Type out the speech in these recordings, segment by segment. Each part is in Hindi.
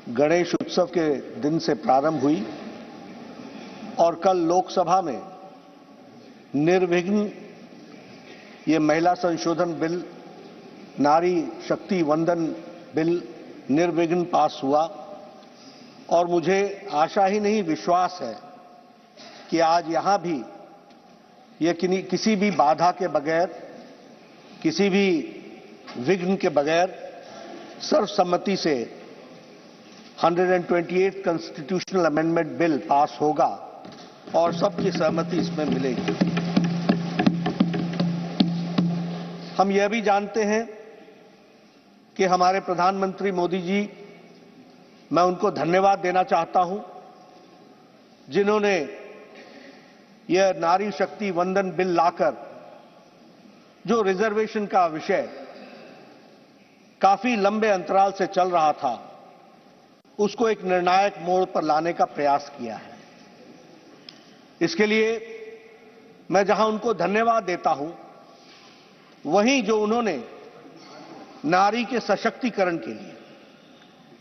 गणेश उत्सव के दिन से प्रारंभ हुई और कल लोकसभा में निर्विघ्न ये महिला संशोधन बिल, नारी शक्ति वंदन बिल निर्विघ्न पास हुआ और मुझे आशा ही नहीं विश्वास है कि आज यहां भी ये किसी भी बाधा के बगैर, किसी भी विघ्न के बगैर सर्वसम्मति से 128 कॉन्स्टिट्यूशनल अमेंडमेंट बिल पास होगा और सबकी सहमति इसमें मिलेगी। हम यह भी जानते हैं कि हमारे प्रधानमंत्री मोदी जी, मैं उनको धन्यवाद देना चाहता हूं, जिन्होंने यह नारी शक्ति वंदन बिल लाकर जो रिजर्वेशन का विषय काफी लंबे अंतराल से चल रहा था, उसको एक निर्णायक मोड़ पर लाने का प्रयास किया है। इसके लिए मैं जहां उनको धन्यवाद देता हूं, वहीं जो उन्होंने नारी के सशक्तिकरण के लिए,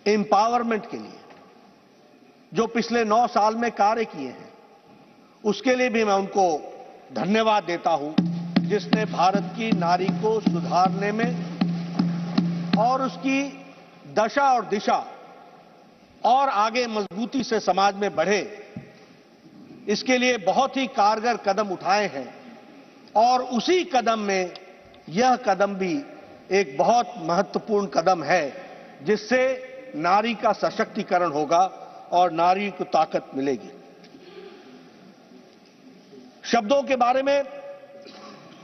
एम्पावरमेंट के लिए जो पिछले 9 साल में कार्य किए हैं, उसके लिए भी मैं उनको धन्यवाद देता हूं, जिसने भारत की नारी को सुधारने में और उसकी दशा और दिशा और आगे मजबूती से समाज में बढ़े, इसके लिए बहुत ही कारगर कदम उठाए हैं। और उसी कदम में यह कदम भी एक बहुत महत्वपूर्ण कदम है, जिससे नारी का सशक्तिकरण होगा और नारी को ताकत मिलेगी। शब्दों के बारे में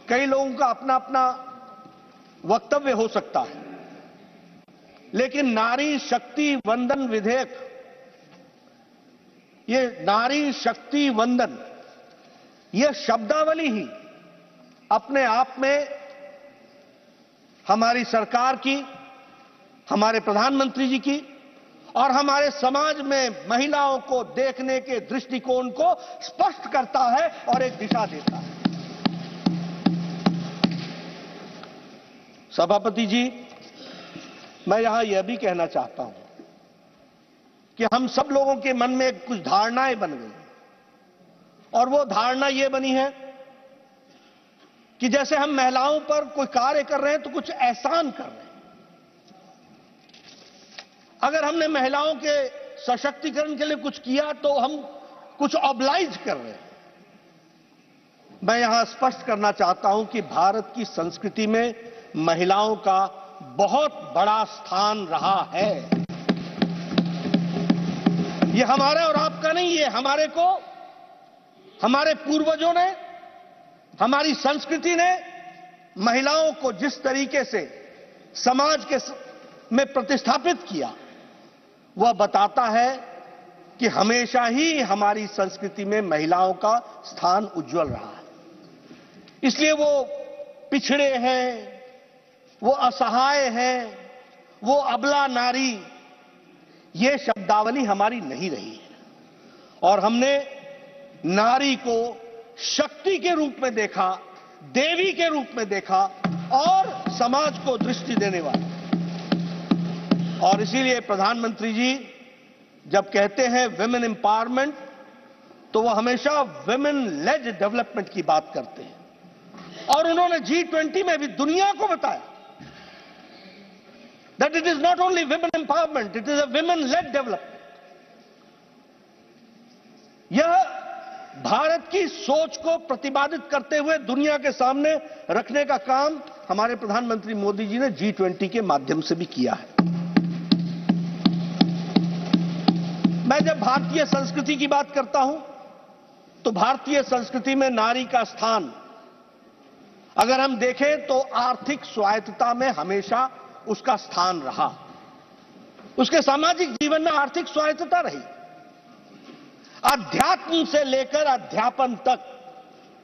कई लोगों का अपना अपना वक्तव्य हो सकता है, लेकिन नारी शक्ति वंदन विधेयक, ये नारी शक्ति वंदन, यह शब्दावली ही अपने आप में हमारी सरकार की, हमारे प्रधानमंत्री जी की और हमारे समाज में महिलाओं को देखने के दृष्टिकोण को स्पष्ट करता है और एक दिशा देता है। सभापति जी, मैं यहां यह भी कहना चाहता हूं कि हम सब लोगों के मन में कुछ धारणाएं बन गई और वो धारणा यह बनी है कि जैसे हम महिलाओं पर कोई कार्य कर रहे हैं तो कुछ एहसान कर रहे हैं। अगर हमने महिलाओं के सशक्तिकरण के लिए कुछ किया तो हम कुछ ऑब्लाइज कर रहे हैं। मैं यहां स्पष्ट करना चाहता हूं कि भारत की संस्कृति में महिलाओं का बहुत बड़ा स्थान रहा है। ये हमारा और आपका नहीं, ये हमारे पूर्वजों ने, हमारी संस्कृति ने महिलाओं को जिस तरीके से समाज में प्रतिस्थापित किया, वह बताता है कि हमेशा ही हमारी संस्कृति में महिलाओं का स्थान उज्जवल रहा है। इसलिए वो पिछड़े हैं, वो असहाय हैं, वो अबला नारी, ये शब्दावली हमारी नहीं रही है और हमने नारी को शक्ति के रूप में देखा, देवी के रूप में देखा और समाज को दृष्टि देने वाली। और इसीलिए प्रधानमंत्री जी जब कहते हैं विमेन एम्पावरमेंट, तो वो हमेशा विमेन लेड डेवलपमेंट की बात करते हैं। और उन्होंने G20 में भी दुनिया को बताया that it is not only women empowerment, it is a women-led development. यह भारत की सोच को प्रतिपादित करते हुए दुनिया के सामने रखने का काम हमारे प्रधानमंत्री मोदी जी ने G20 के माध्यम से भी किया है। मैं जब भारतीय संस्कृति की बात करता हूं, तो भारतीय संस्कृति में नारी का स्थान अगर हम देखें तो आर्थिक स्वायत्तता में हमेशा उसका स्थान रहा। उसके सामाजिक जीवन में आर्थिक स्वायत्तता रही। अध्यात्म से लेकर अध्यापन तक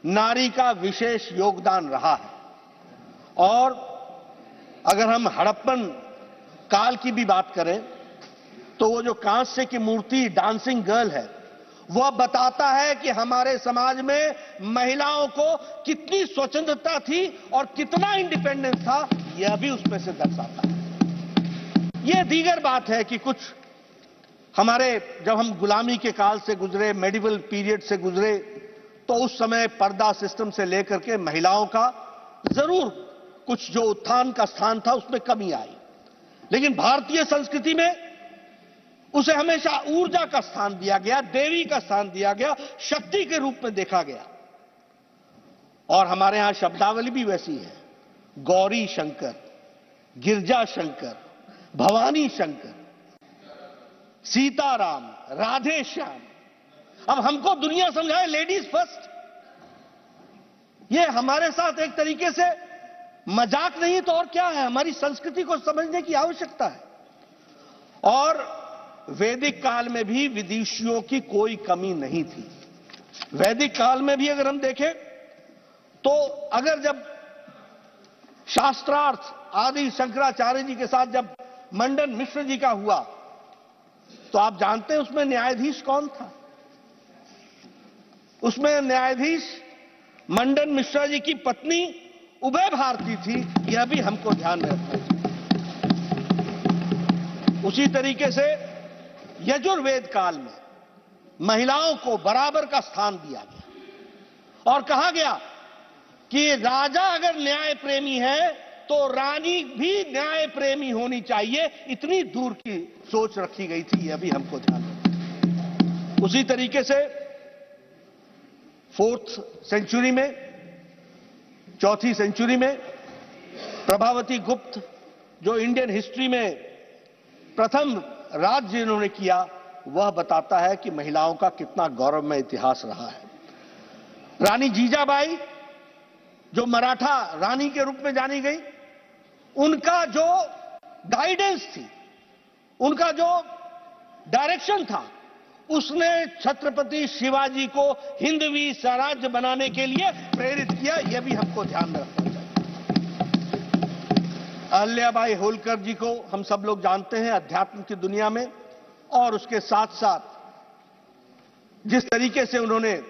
नारी का विशेष योगदान रहा है। और अगर हम हड़प्पन काल की भी बात करें, तो वो जो कांस्य की मूर्ति डांसिंग गर्ल है, वह बताता है कि हमारे समाज में महिलाओं को कितनी स्वतंत्रता थी और कितना इंडिपेंडेंस था, यह भी उसमें से दर्शाता है। यह दीगर बात है कि कुछ हमारे जब हम गुलामी के काल से गुजरे, मेडिवल पीरियड से गुजरे, तो उस समय पर्दा सिस्टम से लेकर के महिलाओं का जरूर कुछ जो उत्थान का स्थान था उसमें कमी आई, लेकिन भारतीय संस्कृति में उसे हमेशा ऊर्जा का स्थान दिया गया, देवी का स्थान दिया गया, शक्ति के रूप में देखा गया। और हमारे यहां शब्दावली भी वैसी है, गौरी शंकर, गिरजा शंकर, भवानी शंकर, सीताराम, राधे श्याम। अब हमको दुनिया समझाए लेडीज फर्स्ट, ये हमारे साथ एक तरीके से मजाक नहीं तो और क्या है, हमारी संस्कृति को समझने की आवश्यकता है। और वैदिक काल में भी विदुषियों की कोई कमी नहीं थी। वैदिक काल में भी अगर हम देखें तो अगर जब शास्त्रार्थ आदि शंकराचार्य जी के साथ जब मंडन मिश्र जी का हुआ, तो आप जानते हैं उसमें न्यायाधीश कौन था? उसमें न्यायाधीश मंडन मिश्रा जी की पत्नी उभय भारती थी, यह भी हमको ध्यान में रखना चाहिए। उसी तरीके से यजुर्वेद काल में महिलाओं को बराबर का स्थान दिया गया और कहा गया कि राजा अगर न्याय प्रेमी है तो रानी भी न्याय प्रेमी होनी चाहिए, इतनी दूर की सोच रखी गई थी, यह भी हमको ध्यान रखना। उसी तरीके से 4th सेंचुरी में, 4वीं सेंचुरी में प्रभावती गुप्त जो इंडियन हिस्ट्री में प्रथम राज्य इन्होंने किया, वह बताता है कि महिलाओं का कितना गौरवमय इतिहास रहा है। रानी जीजाबाई जो मराठा रानी के रूप में जानी गई, उनका जो गाइडेंस थी, उनका जो डायरेक्शन था, उसने छत्रपति शिवाजी को हिंदवी स्वराज्य बनाने के लिए प्रेरित किया, यह भी हमको ध्यान में रखना चाहिए। अहल्याबाई होलकर जी को हम सब लोग जानते हैं अध्यात्म की दुनिया में, और उसके साथ साथ जिस तरीके से उन्होंने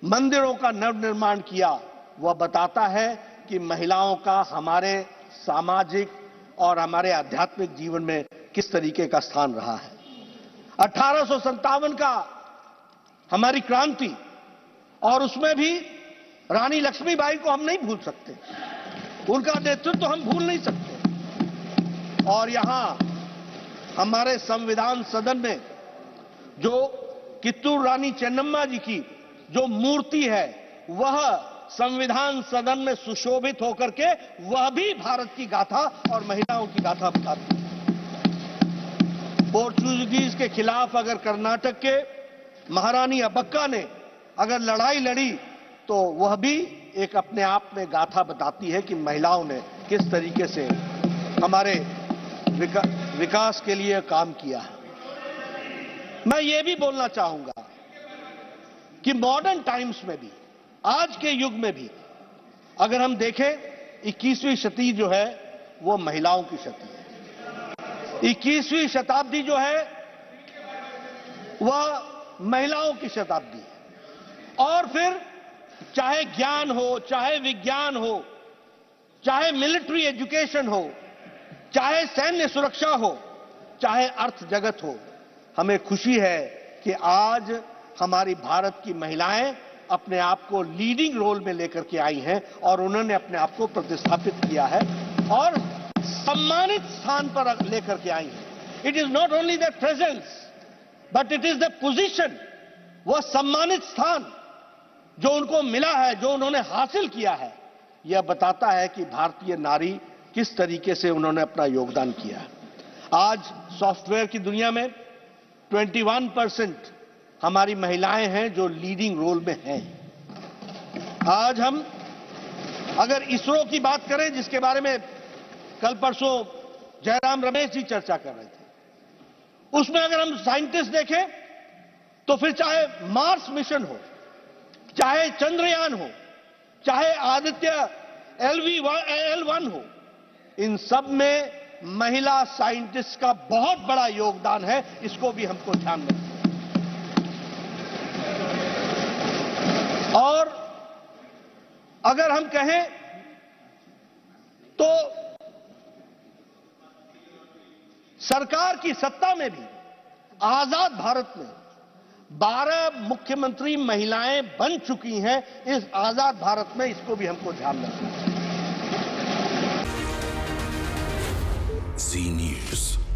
मंदिरों का नवनिर्माण किया, वह बताता है कि महिलाओं का हमारे सामाजिक और हमारे आध्यात्मिक जीवन में किस तरीके का स्थान रहा है। 1857 का हमारी क्रांति, और उसमें भी रानी लक्ष्मीबाई को हम नहीं भूल सकते, उनका नेतृत्व हम भूल नहीं सकते। और यहां हमारे संविधान सदन में जो कित्तूर रानी चेन्नम्मा जी की जो मूर्ति है, वह संविधान सदन में सुशोभित होकर के वह भी भारत की गाथा और महिलाओं की गाथा बताती है। पोर्चुगीज के खिलाफ अगर कर्नाटक के महारानी अब्बक्का ने अगर लड़ाई लड़ी, तो वह भी एक अपने आप में गाथा बताती है कि महिलाओं ने किस तरीके से हमारे विकास के लिए काम किया है। मैं ये भी बोलना चाहूंगा कि मॉडर्न टाइम्स में भी, आज के युग में भी अगर हम देखें, 21वीं शताब्दी जो है वो महिलाओं की शताब्दी है। 21वीं शताब्दी जो है वह महिलाओं की शताब्दी है। और फिर चाहे ज्ञान हो, चाहे विज्ञान हो, चाहे मिलिट्री एजुकेशन हो, चाहे सैन्य सुरक्षा हो, चाहे अर्थ जगत हो, हमें खुशी है कि आज हमारी भारत की महिलाएं अपने आप को लीडिंग रोल में लेकर के आई हैं और उन्होंने अपने आप को प्रतिस्थापित किया है और सम्मानित स्थान पर लेकर के आई हैं। It is not only the presence but it is the position, वह सम्मानित स्थान जो उनको मिला है, जो उन्होंने हासिल किया है, यह बताता है कि भारतीय नारी किस तरीके से उन्होंने अपना योगदान किया है। आज सॉफ्टवेयर की दुनिया में 21% हमारी महिलाएं हैं जो लीडिंग रोल में हैं। आज हम अगर इसरो की बात करें, जिसके बारे में कल परसों जयराम रमेश जी चर्चा कर रहे थे, उसमें अगर हम साइंटिस्ट देखें तो फिर चाहे मार्स मिशन हो, चाहे चंद्रयान हो, चाहे आदित्य L1 हो, इन सब में महिला साइंटिस्ट का बहुत बड़ा योगदान है। इसको भी हमको ध्यान रखना है। और अगर हम कहें तो सरकार की सत्ता में भी आजाद भारत में 12 मुख्यमंत्री महिलाएं बन चुकी हैं। इस आजाद भारत में इसको भी हमको ध्यान रखना है। Zee News.